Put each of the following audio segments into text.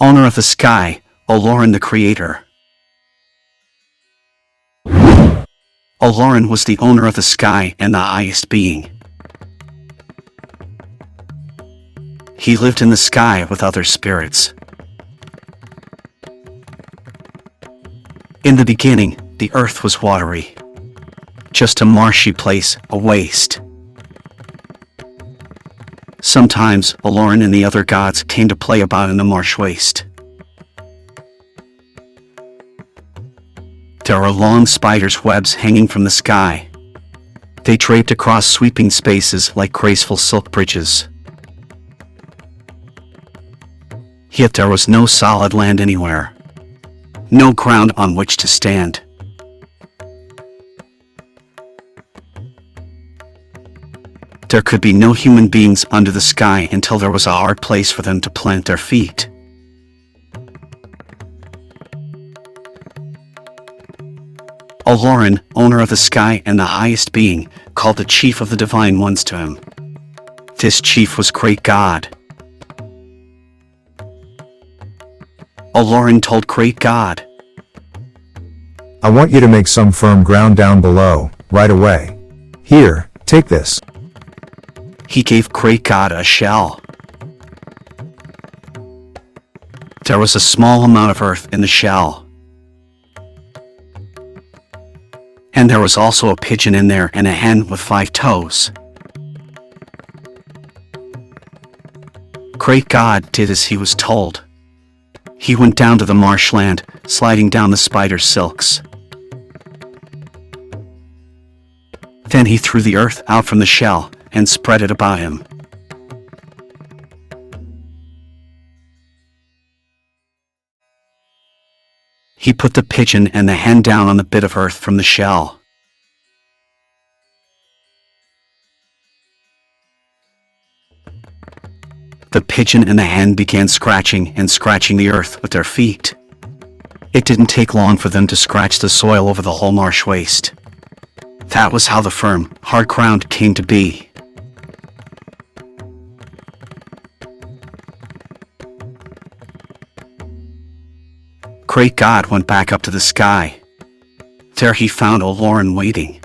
Owner of the sky, Olorun the creator. Olorun was the owner of the sky and the highest being. He lived in the sky with other spirits. In the beginning, the earth was watery. Just a marshy place, a waste. Sometimes, Olorun and the other gods came to play about in the marsh waste. There are long spiders' webs hanging from the sky. They draped across sweeping spaces like graceful silk bridges. Yet there was no solid land anywhere. No ground on which to stand. There could be no human beings under the sky until there was a hard place for them to plant their feet. Olorun, owner of the sky and the highest being, called the chief of the divine ones to him. This chief was great God. Olorun told great God, I want you to make some firm ground down below, right away. Here, take this. He gave great God a shell. There was a small amount of earth in the shell. And there was also a pigeon in there and a hen with 5 toes. Great God did as he was told. He went down to the marshland, sliding down the spider's silks. Then he threw the earth out from the shell and spread it about him. He put the pigeon and the hen down on the bit of earth from the shell. The pigeon and the hen began scratching the earth with their feet. It didn't take long for them to scratch the soil over the whole marsh waste. That was how the firm, hard ground came to be. Great God went back up to the sky. There he found Olorun waiting.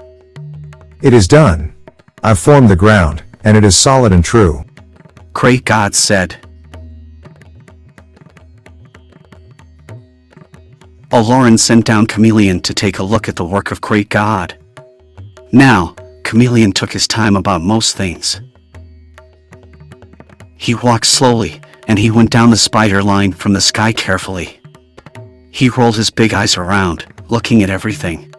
It is done. I've formed the ground, and it is solid and true. Great God said. Olorun sent down Chameleon to take a look at the work of great God. Now, Chameleon took his time about most things. He walked slowly, and he went down the spider line from the sky carefully. He rolled his big eyes around, looking at everything.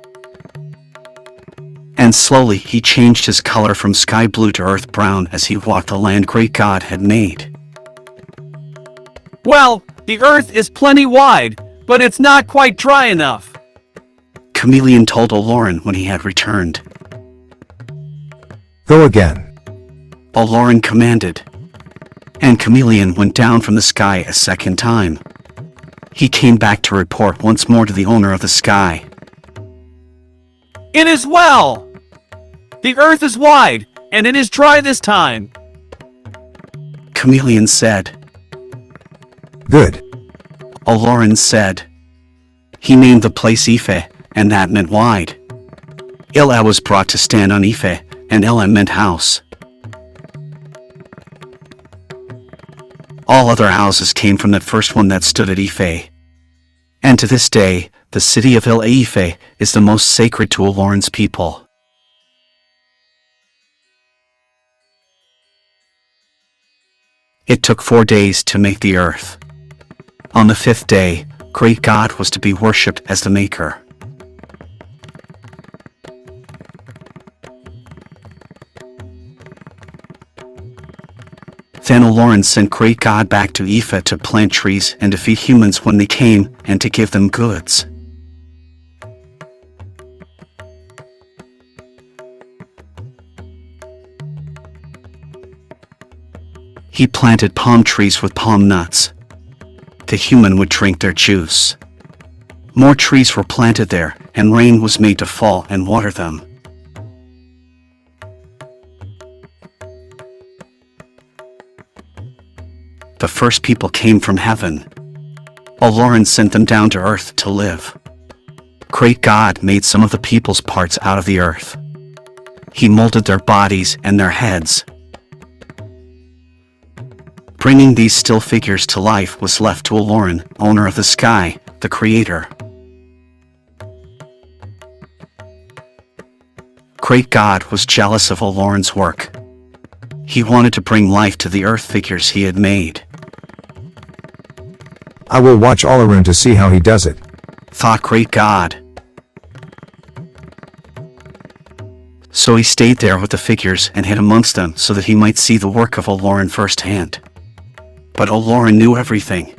And slowly he changed his color from sky blue to earth brown as he walked the land great God had made. Well, the earth is plenty wide, but it's not quite dry enough. Chameleon told Olorun when he had returned. Go again. Olorun commanded. And Chameleon went down from the sky a second time. He came back to report once more to the owner of the sky. It is well! The earth is wide, and it is dry this time. Chameleon said. Good. Olorun said. He named the place Ife, and that meant wide. Ila was brought to stand on Ife, and Ila meant house. All other houses came from that first one that stood at Ife. And to this day, the city of Ife is the most sacred to Olorun's people. It took 4 days to make the earth. On the 5th day, great God was to be worshipped as the maker. Then Olorun sent great God back to Ife to plant trees and to feed humans when they came and to give them goods. He planted palm trees with palm nuts. The human would drink their juice. More trees were planted there, and rain was made to fall and water them. The first people came from heaven. Olorun sent them down to earth to live. Great God made some of the people's parts out of the earth. He molded their bodies and their heads. Bringing these still figures to life was left to Olorun, owner of the sky, the creator. Great God was jealous of Olorun's work. He wanted to bring life to the earth figures he had made. I will watch Olorun to see how he does it, thought Great God. So he stayed there with the figures and hid amongst them so that he might see the work of Olorun firsthand. But Olorun knew everything.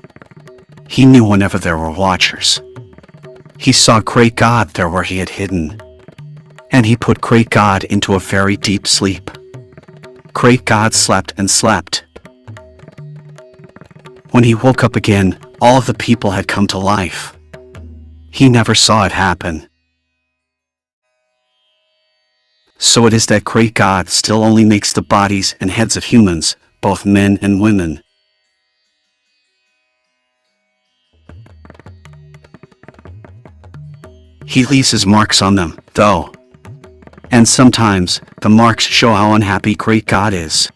He knew whenever there were watchers. He saw Great God there where he had hidden. And he put Great God into a very deep sleep. Great God slept and slept. When he woke up again, all of the people had come to life. He never saw it happen. So it is that Great God still only makes the bodies and heads of humans, both men and women. He leaves his marks on them, though. And sometimes, the marks show how unhappy Great God is.